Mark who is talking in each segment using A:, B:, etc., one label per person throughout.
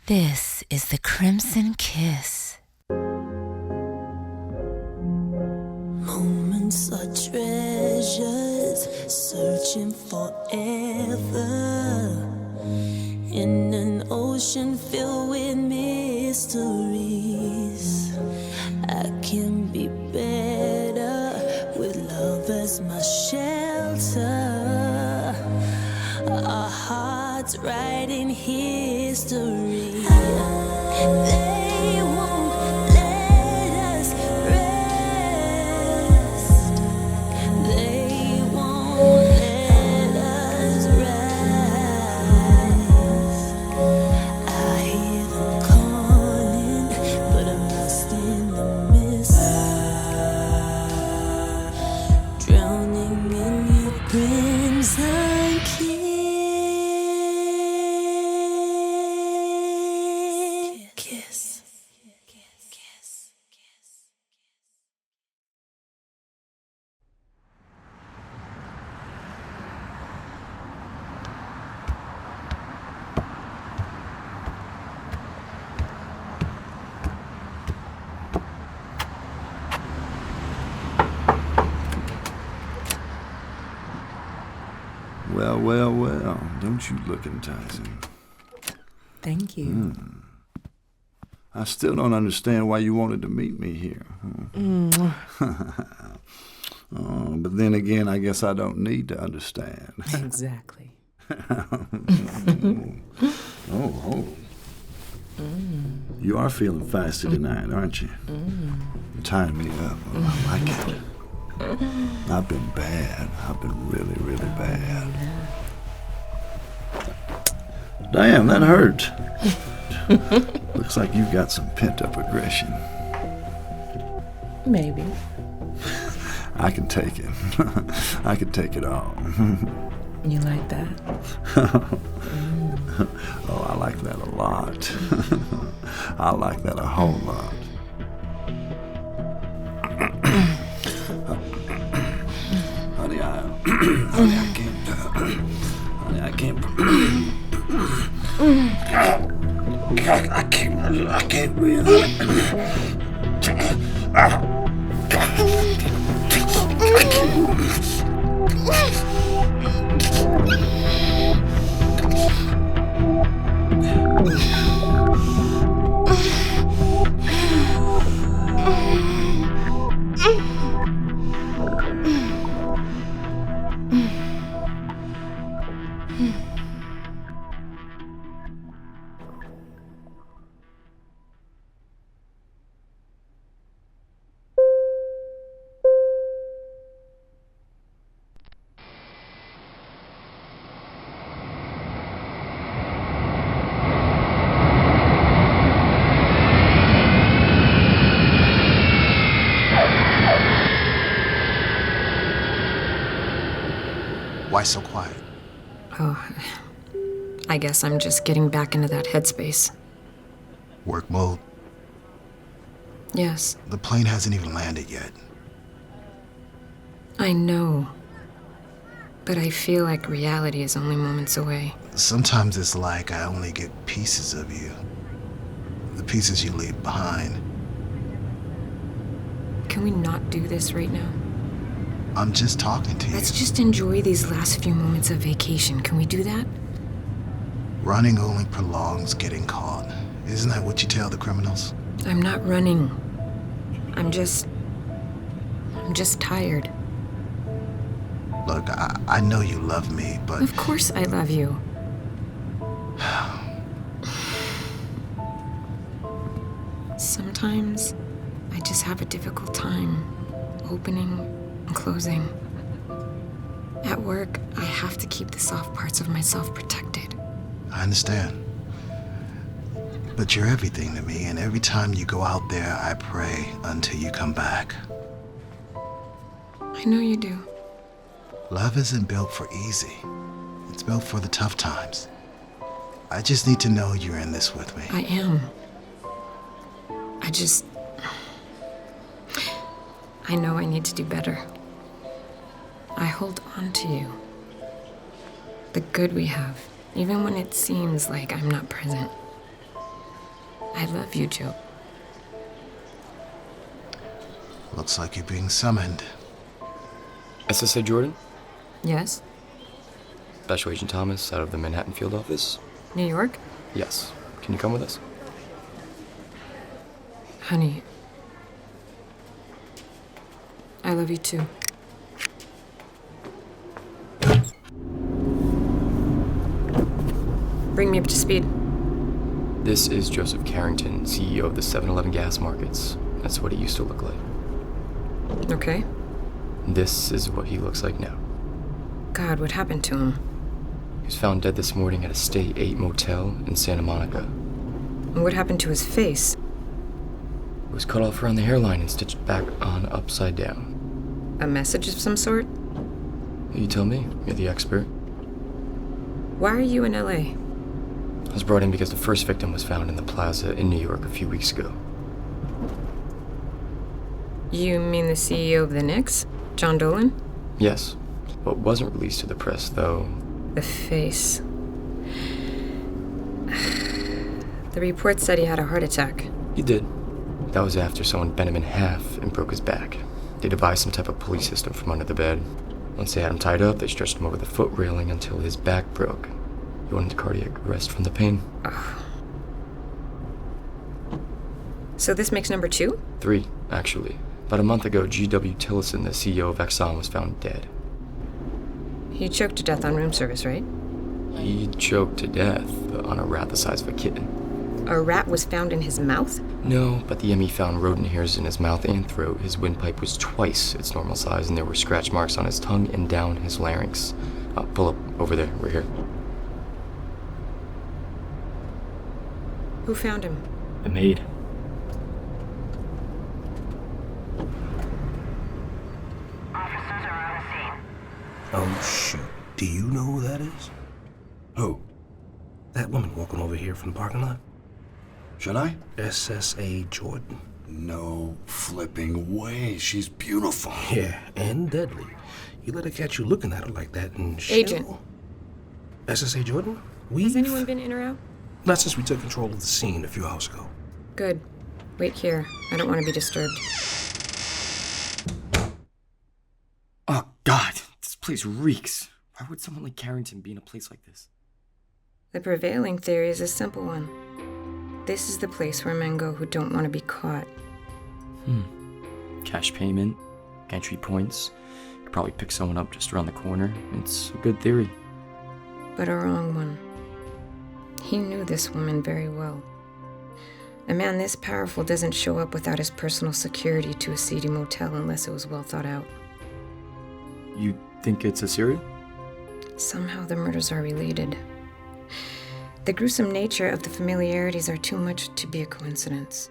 A: This is the Crimson Kiss.
B: Moments are treasures, searching forever in an ocean filled with mysteries. I can be better with love as my shelter. Our hearts writing history. They won't let us rest. They won't let us rise. I hear them calling, but I'm lost in the mist, drowning in your crimson kiss.
C: Well, don't you look enticing.
A: Thank you.
C: I still don't understand why you wanted to meet me here. But then again, I guess I don't need to understand.
A: Exactly.
C: You are feeling feisty tonight, aren't you? You're tying me up. Oh, I like it. I've been bad. I've been really, really bad. Damn, that hurt. Looks like you've got some pent-up aggression.
A: Maybe.
C: I can take it. I can take it all.
A: You like that?
C: Oh, I like that a lot. I like that a whole lot. Honey, I can't breathe.
D: Why so quiet?
E: Oh, I guess I'm just getting back into that headspace.
D: Work mode?
E: Yes,
D: The plane hasn't even landed yet.
E: I know. But I feel like reality is only moments away.
D: Sometimes it's like I only get pieces of you. The pieces you leave behind.
E: Can we not do this right now?
D: I'm just talking to you.
E: Let's just enjoy these last few moments of vacation. Can we do that?
D: Running only prolongs getting caught. Isn't that what you tell the criminals?
E: I'm not running. I'm just tired.
D: Look, I know you love me, but
E: Of course I love you. Sometimes I just have a difficult time opening and closing. At work, I have to keep the soft parts of myself protected.
D: I understand. But you're everything to me, and every time you go out there, I pray until you come back.
E: I know you do.
D: Love isn't built for easy. It's built for the tough times. I just need to know you're in this with me.
E: I am. I know I need to do better. I hold on to you. The good we have, even when it seems like I'm not present. I love you, Joe.
D: Looks like you're being summoned.
F: SSA Jordan?
E: Yes?
F: Special Agent Thomas out of the Manhattan field office?
E: New York?
F: Yes. Can you come with us?
E: Honey, I love you too. Bring me up to speed.
F: This is Joseph Carrington, CEO of the 7-Eleven gas markets. That's what he used to look like.
E: Okay.
F: This is what he looks like now.
E: God, what happened to him?
F: He was found dead this morning at a Stay 8 motel in Santa Monica.
E: And what happened to his face?
F: It was cut off around the hairline and stitched back on upside down.
E: A message of some sort?
F: You tell me. You're the expert.
E: Why are you in LA?
F: I was brought in because the first victim was found in the plaza in New York a few weeks ago.
E: You mean the CEO of the Knicks? John Dolan?
F: Yes. What wasn't released to the press, though...
E: The face. The report said he had a heart attack.
F: He did. That was after someone bent him in half and broke his back. They devised some type of pulley system from under the bed. Once they had him tied up, they stretched him over the foot railing until his back broke. He went into cardiac arrest from the pain.
E: Ugh. So this makes number 2?
F: 3, actually. About a month ago, G.W. Tillison, the CEO of Exxon, was found dead.
E: He choked to death on room service, right?
F: He choked to death on a rat the size of a kitten.
E: A rat was found in his mouth?
F: No, but the ME found rodent hairs in his mouth and throat. His windpipe was twice its normal size, and there were scratch marks on his tongue and down his larynx. Pull up over there. We're here.
E: Who found him?
F: The maid.
G: Officers are on the scene.
H: Oh, shoot. Do you know who that is?
C: Who?
H: That woman walking over here from the parking lot?
C: Should I?
H: SSA Jordan.
C: No flipping way. She's beautiful.
H: Yeah, and deadly. You let her catch you looking at her like that and
E: Agent.
H: SSA Jordan?
E: Has anyone been in or out?
H: Not since we took control of the scene a few hours ago.
E: Good. Wait here. I don't want to be disturbed.
F: Oh, God. This place reeks. Why would someone like Carrington be in a place like this?
E: The prevailing theory is a simple one. This is the place where men go who don't want to be caught.
F: Cash payment, entry points. Could probably pick someone up just around the corner. It's a good theory.
E: But a wrong one. He knew this woman very well. A man this powerful doesn't show up without his personal security to a seedy motel unless it was well thought out.
F: You think it's a serial?
E: Somehow the murders are related. The gruesome nature of the familiarities are too much to be a coincidence.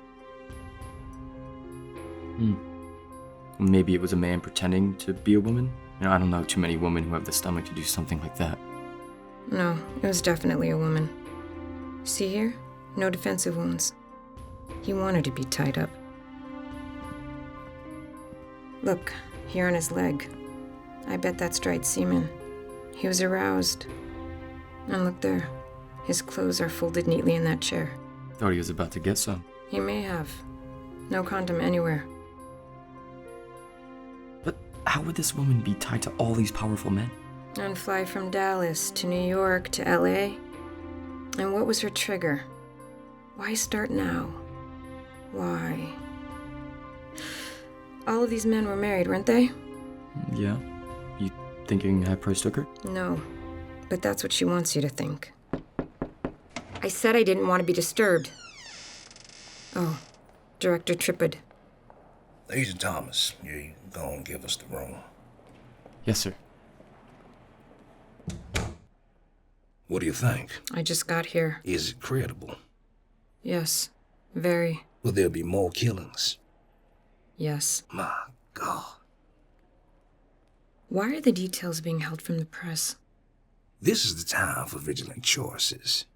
F: Maybe it was a man pretending to be a woman? I don't know too many women who have the stomach to do something like that.
E: No, it was definitely a woman. See here? No defensive wounds. He wanted to be tied up. Look, here on his leg. I bet that's dried semen. He was aroused. And look there. His clothes are folded neatly in that chair.
F: Thought he was about to get some.
E: He may have. No condom anywhere.
F: But how would this woman be tied to all these powerful men?
E: And fly from Dallas to New York to LA? And what was her trigger? Why start now? Why? All of these men were married, weren't they?
F: Yeah? You thinking High Price took her?
E: No, but that's what she wants you to think. I said I didn't want to be disturbed. Oh, Director Trippard.
H: Agent Thomas, you gonna give us the room.
F: Yes, sir.
H: What do you think?
E: I just got here.
H: Is it credible?
E: Yes, very.
H: Will there be more killings?
E: Yes.
H: My God.
E: Why are the details being held from the press?
H: This is the time for vigilant choices.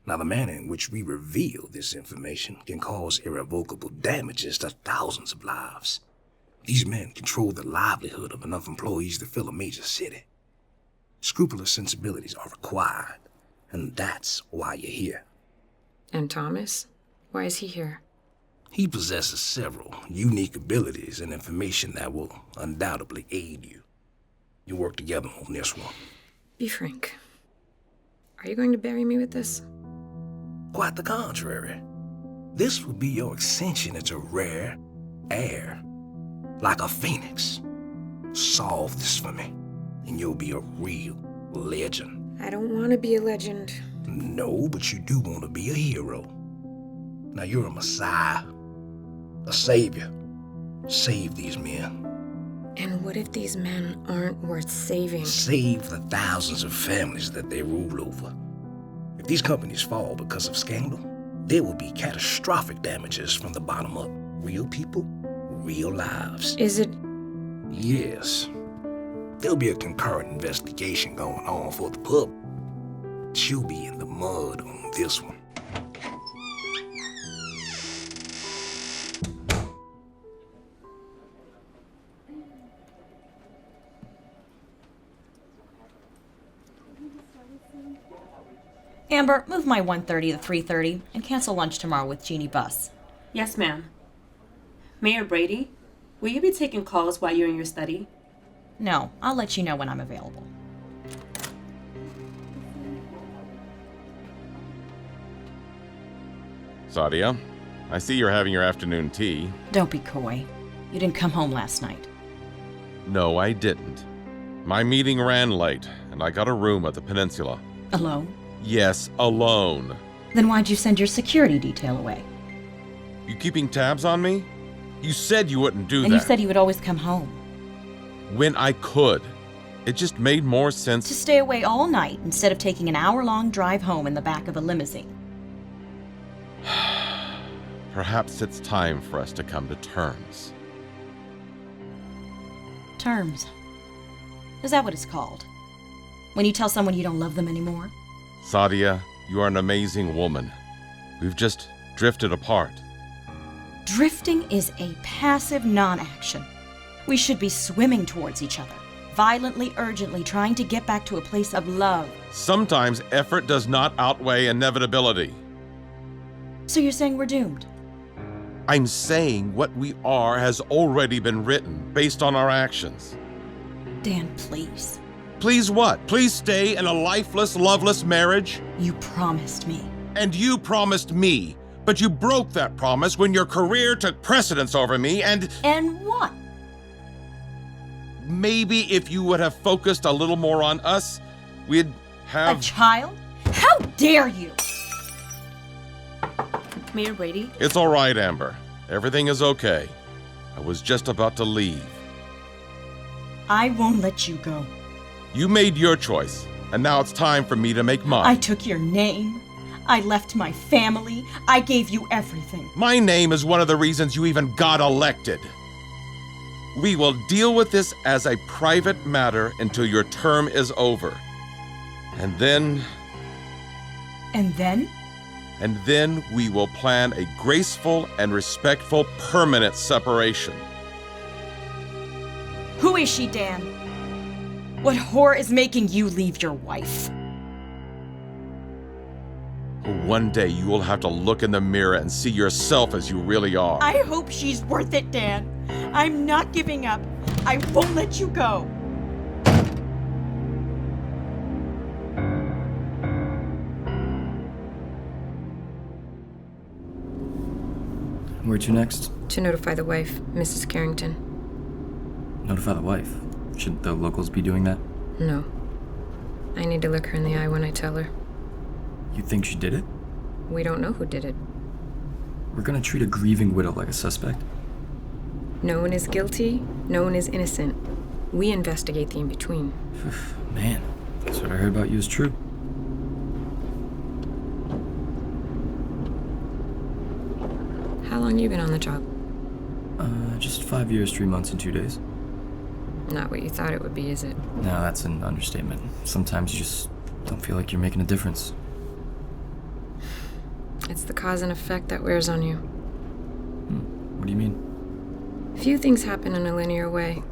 H: Now, the manner in which we reveal this information can cause irrevocable damages to thousands of lives. These men control the livelihood of enough employees to fill a major city. Scrupulous sensibilities are required, and that's why you're here.
E: And Thomas? Why is he here?
H: He possesses several unique abilities and information that will undoubtedly aid you. You work together on this one.
E: Be frank. Are you going to bury me with this?
H: Quite the contrary. This will be your ascension into rare air, like a phoenix. Solve this for me, and you'll be a real legend.
E: I don't want to be a legend.
H: No, but you do want to be a hero. Now you're a messiah, a savior. Save these men.
E: And what if these men aren't worth saving?
H: Save the thousands of families that they rule over. If these companies fall because of scandal, there will be catastrophic damages from the bottom up. Real people, real lives.
E: Is it?
H: Yes. There'll be a concurrent investigation going on for the public. She'll be in the mud on this one.
I: Amber, move my 1:30 to 3:30 and cancel lunch tomorrow with Jeannie Buss.
J: Yes, ma'am. Mayor Brady, will you be taking calls while you're in your study?
I: No, I'll let you know when I'm available.
K: Sadia, I see you're having your afternoon tea.
I: Don't be coy. You didn't come home last night.
K: No, I didn't. My meeting ran late, and I got a room at the Peninsula.
I: Alone?
K: Yes, alone.
I: Then why'd you send your security detail away?
K: You keeping tabs on me? You said you wouldn't do that.
I: And you said you would always come home.
K: When I could. It just made more sense
I: To stay away all night instead of taking an hour-long drive home in the back of a limousine.
K: Perhaps it's time for us to come to terms.
I: Terms. Is that what it's called? When you tell someone you don't love them anymore?
K: Sadia, you are an amazing woman. We've just drifted apart.
I: Drifting is a passive non-action. We should be swimming towards each other, violently, urgently trying to get back to a place of love.
K: Sometimes effort does not outweigh inevitability.
I: So you're saying we're doomed?
K: I'm saying what we are has already been written based on our actions.
I: Dan, please.
K: Please what? Please stay in a lifeless, loveless marriage?
I: You promised me.
K: And you promised me, but you broke that promise when your career took precedence over me and
I: what?
K: Maybe if you would have focused a little more on us, we'd have...
I: A child? How dare you!
J: Mayor Brady?
K: It's all right, Amber. Everything is okay. I was just about to leave.
I: I won't let you go.
K: You made your choice, and now it's time for me to make mine.
I: I took your name. I left my family. I gave you everything.
K: My name is one of the reasons you even got elected. We will deal with this as a private matter until your term is over. And then...
I: And then?
K: And then we will plan a graceful and respectful permanent separation.
I: Who is she, Dan? What whore is making you leave your wife?
K: One day you will have to look in the mirror and see yourself as you really are.
I: I hope she's worth it, Dan. I'm not giving up. I won't let you go.
L: Where to next?
E: To notify the wife, Mrs. Carrington.
L: Notify the wife. Shouldn't the locals be doing that?
E: No. I need to look her in the eye when I tell her.
L: You think she did it?
E: We don't know who did it.
L: We're gonna treat a grieving widow like a suspect?
E: No one is guilty, no one is innocent. We investigate the in-between.
L: Man, guess what I heard about you is true.
E: How long you been on the job?
L: Just 5 years, 3 months, and 2 days.
E: Not what you thought it would be, is it?
L: No, that's an understatement. Sometimes you just don't feel like you're making a difference.
E: It's the cause and effect that wears on you.
L: What do you mean?
E: Few things happen in a linear way.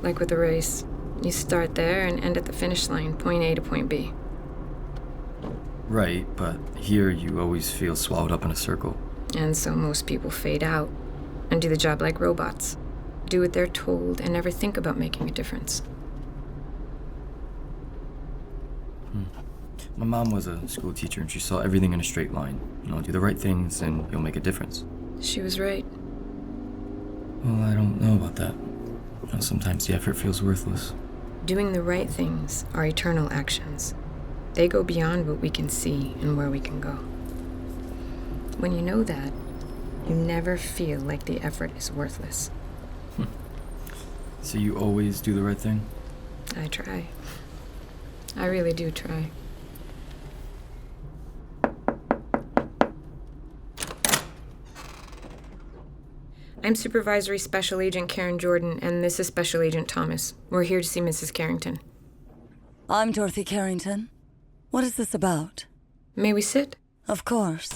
E: Like with a race. You start there and end at the finish line, point A to point B.
L: Right, but here you always feel swallowed up in a circle.
E: And so most people fade out and do the job like robots. Do what they're told and never think about making a difference.
L: My mom was a school teacher and she saw everything in a straight line. Do the right things and you'll make a difference.
E: She was right.
L: Well, I don't know about that. Sometimes the effort feels worthless.
E: Doing the right things are eternal actions. They go beyond what we can see and where we can go. When you know that, you never feel like the effort is worthless.
L: So you always do the right thing?
E: I try. I really do try. I'm Supervisory Special Agent Karen Jordan, and this is Special Agent Thomas. We're here to see Mrs. Carrington.
M: I'm Dorothy Carrington. What is this about?
E: May we sit?
M: Of course.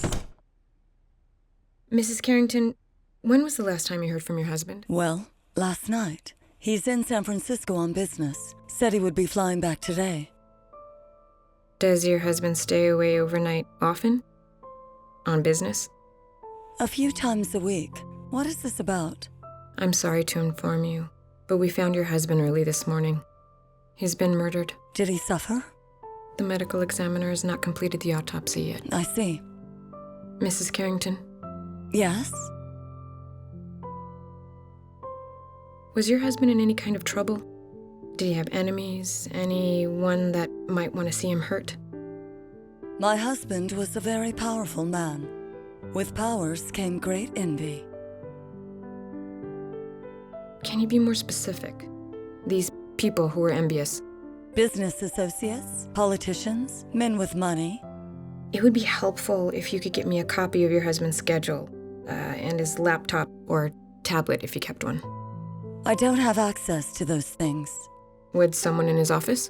E: Mrs. Carrington, when was the last time you heard from your husband?
M: Well, last night. He's in San Francisco on business. Said he would be flying back today.
E: Does your husband stay away overnight often? On business?
M: A few times a week. What is this about?
E: I'm sorry to inform you, but we found your husband early this morning. He's been murdered.
M: Did he suffer?
E: The medical examiner has not completed the autopsy yet.
M: I see.
E: Mrs. Carrington?
M: Yes?
E: Was your husband in any kind of trouble? Did he have enemies? Anyone that might want to see him hurt?
M: My husband was a very powerful man. With powers came great envy.
E: Can you be more specific? These people who were envious.
M: Business associates, politicians, men with money.
E: It would be helpful if you could get me a copy of your husband's schedule, and his laptop or tablet if he kept one.
M: I don't have access to those things.
E: Would someone in his office?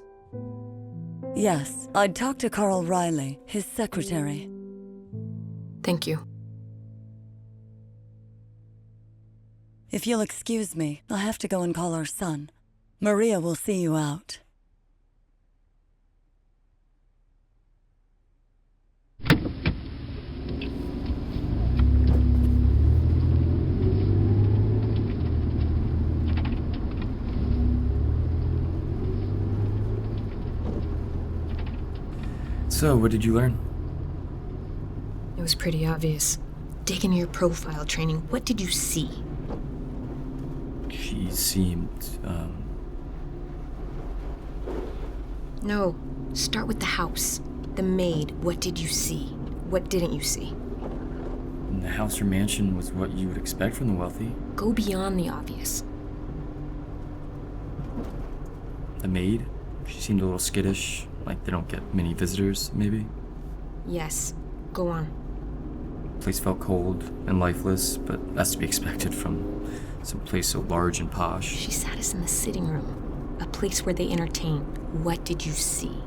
M: Yes, I'd talk to Carl Riley, his secretary.
E: Thank you.
M: If you'll excuse me, I have to go and call our son. Maria will see you out.
L: So, what did you learn?
E: It was pretty obvious. Dig into your profile training. What did you see?
L: She seemed,
E: No. Start with the house. The maid. What did you see? What didn't you see?
L: The house or mansion was what you would expect from the wealthy.
E: Go beyond the obvious.
L: The maid? She seemed a little skittish, like they don't get many visitors, maybe?
E: Yes. Go on.
L: The place felt cold and lifeless, but that's to be expected from some place so large and posh.
E: She sat us in the sitting room, a place where they entertain. What did you see?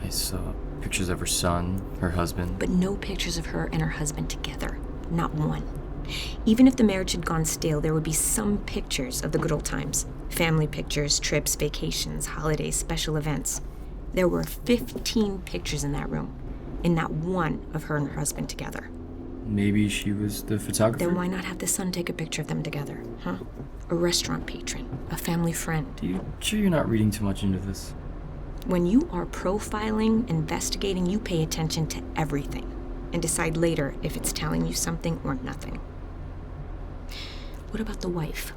L: I saw pictures of her son, her husband.
E: But no pictures of her and her husband together. Not one. Even if the marriage had gone stale, there would be some pictures of the good old times. Family pictures, trips, vacations, holidays, special events. There were 15 pictures in that room, and not one of her and her husband together.
L: Maybe she was the photographer?
E: Then why not have the son take a picture of them together, huh? A restaurant patron, a family friend.
L: You sure you're not reading too much into this?
E: When you are profiling, investigating, you pay attention to everything and decide later if it's telling you something or nothing. What about the wife?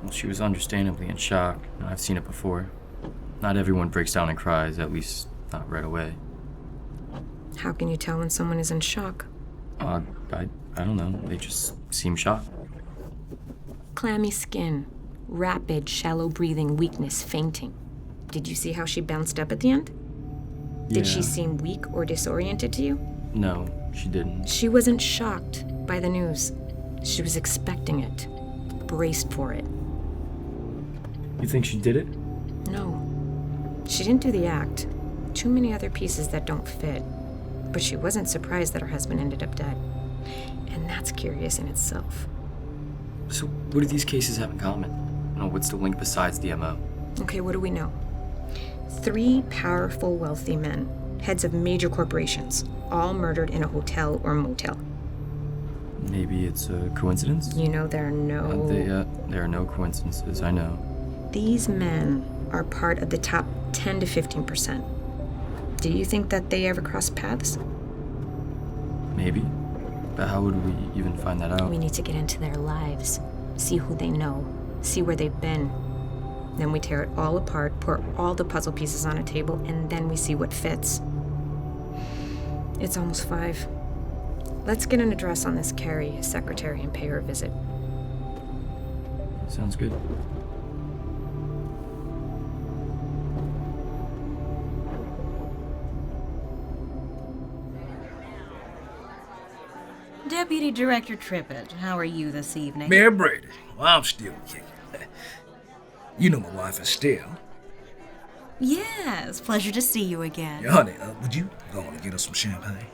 L: Well, she was understandably in shock. I've seen it before. Not everyone breaks down and cries, at least not right away.
E: How can you tell when someone is in shock?
L: I don't know. They just seem shocked.
E: Clammy skin, rapid, shallow breathing, weakness, fainting. Did you see how she bounced up at the end? Did she seem weak or disoriented to you?
L: No, she didn't.
E: She wasn't shocked by the news. She was expecting it, braced for it.
L: You think she did it?
E: No. She didn't do the act. Too many other pieces that don't fit. But she wasn't surprised that her husband ended up dead. And that's curious in itself.
L: So what do these cases have in common? What's the link besides the MO?
E: Okay, what do we know? 3 powerful, wealthy men, heads of major corporations, all murdered in a hotel or motel.
L: Maybe it's a coincidence?
E: You know there are
L: There are no coincidences, I know.
E: These men are part of the top 10 to 15%. Do you think that they ever cross paths?
L: Maybe. But how would we even find that out?
E: We need to get into their lives, see who they know, see where they've been. Then we tear it all apart, pour all the puzzle pieces on a table, and then we see what fits. It's almost 5. Let's get an address on this Carrie, his secretary, and pay her a visit.
L: Sounds good.
I: Deputy Director Trippett, how are you this evening?
H: Mayor Brady. Well, I'm still kicking. You know my wife Estelle.
I: Yes, pleasure to see you again.
H: Yeah, honey, would you go on and get us some champagne?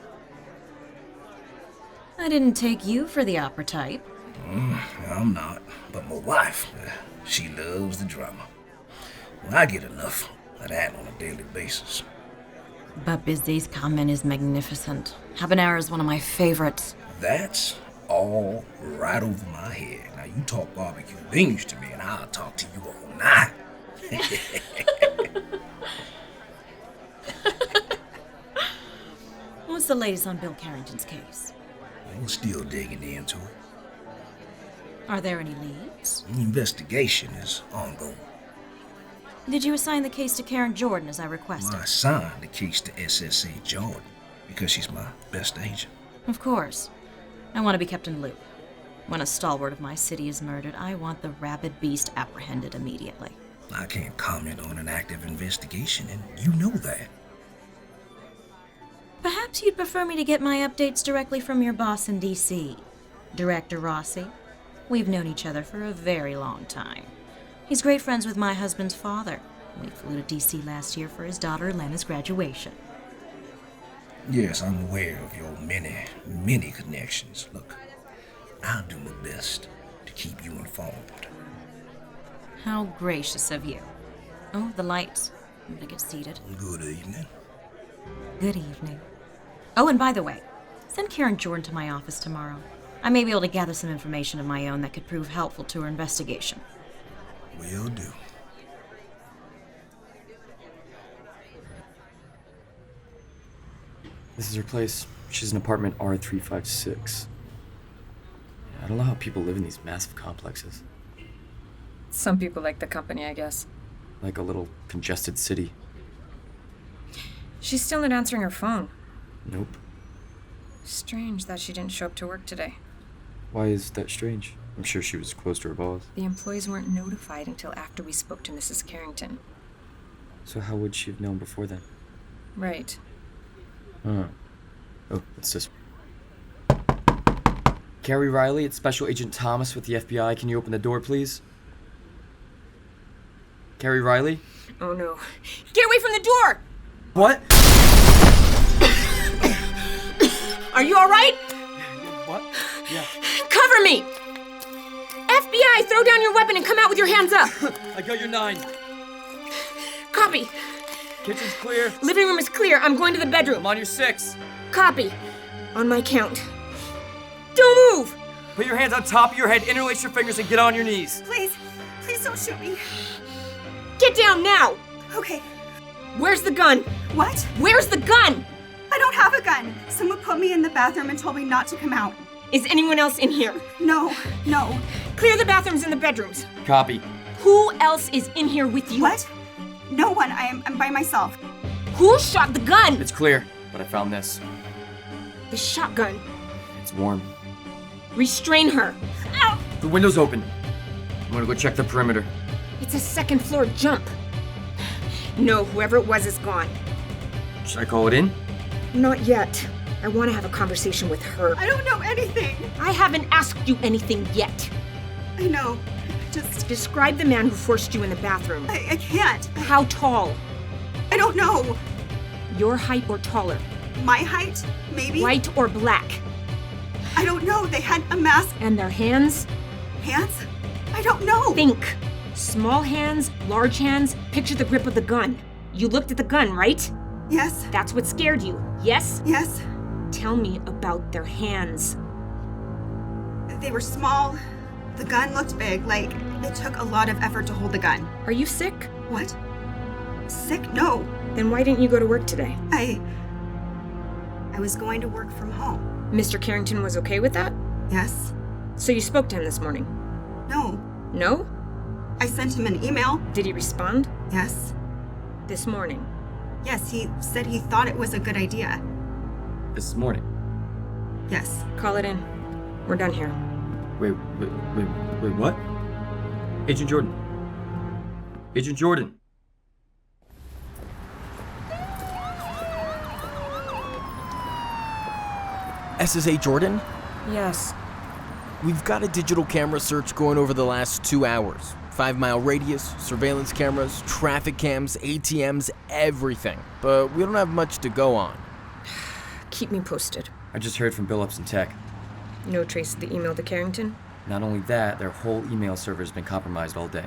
I: I didn't take you for the opera type.
H: I'm not, but my wife, she loves the drama. Well, I get enough of that on a daily basis.
I: But Bizday's comment is magnificent. Habanero is one of my favorites.
H: That's all right over my head. Now you talk barbecue beans to me and I'll talk to you all night.
I: What's the latest on Bill Carrington's case?
H: We're still digging into it.
I: Are there any leads?
H: The investigation is ongoing.
I: Did you assign the case to Karen Jordan as I requested?
H: Well, I signed the case to SSA Jordan because she's my best agent.
I: Of course. I want to be kept in the loop. When a stalwart of my city is murdered, I want the rabid beast apprehended immediately.
H: I can't comment on an active investigation, and you know that.
I: Perhaps you'd prefer me to get my updates directly from your boss in D.C., Director Rossi. We've known each other for a very long time. He's great friends with my husband's father. We flew to D.C. last year for his daughter Elena's graduation.
H: Yes, I'm aware of your many connections. Look, I'll do my best to keep you informed.
I: How gracious of you. Oh, the lights. I'm gonna get seated.
H: Good evening.
I: Good evening. Oh, and by the way, send Karen Jordan to my office tomorrow. I may be able to gather some information of my own that could prove helpful to her investigation.
H: Will do.
L: This is her place. She's in apartment R356. I don't know how people live in these massive complexes.
E: Some people like the company, I guess.
L: Like a little congested city.
E: She's still not answering her phone.
L: Nope.
E: Strange that she didn't show up to work today.
L: Why is that strange? I'm sure she was close to her boss.
E: The employees weren't notified until after we spoke to Mrs. Carrington.
L: So how would she have known before then?
E: Right.
L: Huh. Oh, what's this? Carrie Riley, it's Special Agent Thomas with the FBI. Can you open the door, please? Carrie Riley?
E: Oh no. Get away from the door!
L: What?
E: Are you alright?
L: What? Yeah.
E: Cover me! FBI, throw down your weapon and come out with your hands up!
L: I got your 9.
E: Copy.
L: Kitchen's clear.
E: Living room is clear. I'm going to the bedroom.
L: I'm on your 6.
E: Copy. On my count. Don't move!
L: Put your hands on top of your head, interlace your fingers, and get on your knees.
N: Please don't shoot me.
E: Get down now!
N: Okay.
E: Where's the gun?
N: What?
E: Where's the gun?
N: I don't have a gun. Someone put me in the bathroom and told me not to come out.
E: Is anyone else in here?
N: No.
E: Clear the bathrooms and the bedrooms.
L: Copy.
E: Who else is in here with you?
N: What? No one. I'm by myself.
E: Who shot the gun?
L: It's clear, but I found this.
E: The shotgun.
L: It's warm.
E: Restrain her. Ow!
L: The window's open. I'm gonna go check the perimeter.
E: It's a second floor jump. No, whoever it was is gone.
L: Should I call it in?
E: Not yet. I want to have a conversation with her.
N: I don't know anything.
E: I haven't asked you anything yet.
N: I know. Just
E: describe the man who forced you in the bathroom.
N: I can't.
E: How tall?
N: I don't know.
E: Your height or taller?
N: My height? Maybe.
E: White or black?
N: I don't know. They had a mask.
E: And their hands?
N: Hands? I don't know.
E: Think. Small hands, large hands, picture the grip of the gun. You looked at the gun, right?
N: Yes.
E: That's what scared you, yes?
N: Yes.
E: Tell me about their hands.
N: They were small. The gun looked big, like it took a lot of effort to hold the gun.
E: Are you sick?
N: What? Sick? No.
E: Then why didn't you go to work today?
N: I was going to work from home.
E: Mr. Carrington was okay with that?
N: Yes.
E: So you spoke to him this morning?
N: No.
E: No?
N: I sent him an email.
E: Did he respond?
N: Yes.
E: This morning?
N: Yes, he said he thought it was a good idea.
L: This morning?
N: Yes.
E: Call it in. We're done here.
L: Wait, what? Agent Jordan. Agent Jordan.
O: SSA Jordan?
E: Yes.
O: We've got a digital camera search going over the last 2 hours. 5-mile radius, surveillance cameras, traffic cams, ATMs, everything. But we don't have much to go on.
E: Keep me posted.
L: I just heard from Bill Ups and Tech.
E: No trace of the email to Carrington?
L: Not only that, their whole email server's been compromised all day.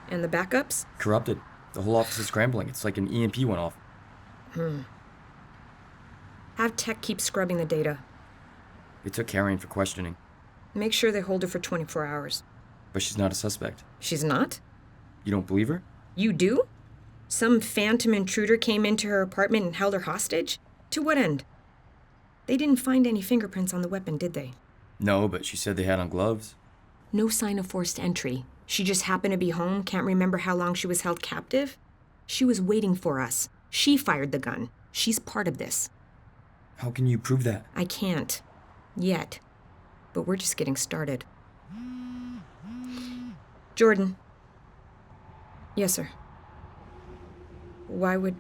E: And the backups?
L: Corrupted. The whole office is scrambling. It's like an EMP went off.
E: Have Tech keep scrubbing the data.
L: They took Carrion for questioning.
E: Make sure they hold her for 24 hours.
L: But she's not a suspect.
E: She's not?
L: You don't believe her?
E: You do? Some phantom intruder came into her apartment and held her hostage? To what end? They didn't find any fingerprints on the weapon, did they?
L: No, but she said they had on gloves.
E: No sign of forced entry. She just happened to be home, can't remember how long she was held captive? She was waiting for us. She fired the gun. She's part of this.
L: How can you prove that?
E: I can't. Yet. But we're just getting started. Jordan. Yes, sir. Why would...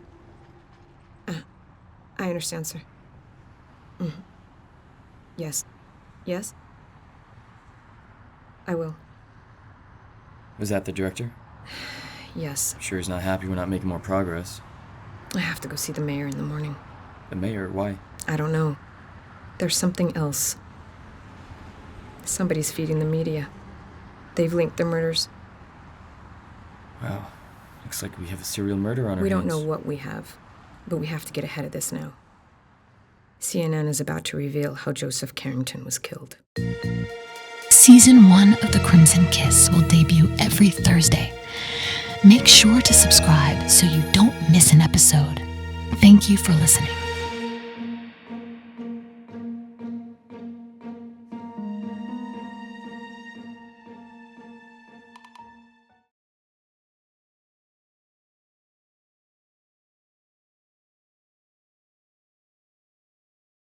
E: I understand, sir. Yes. Yes? I will.
L: Was that the director?
E: Yes.
L: I'm sure he's not happy we're not making more progress.
E: I have to go see the mayor in the morning.
L: The mayor? Why?
E: I don't know. There's something else. Somebody's feeding the media. They've linked the murders.
L: Wow. Looks like we have a serial murder on our hands.
E: We don't know what we have, but we have to get ahead of this now. CNN is about to reveal how Joseph Carrington was killed.
P: Season 1 of The Crimson Kiss will debut every Thursday. Make sure to subscribe so you don't miss an episode. Thank you for listening.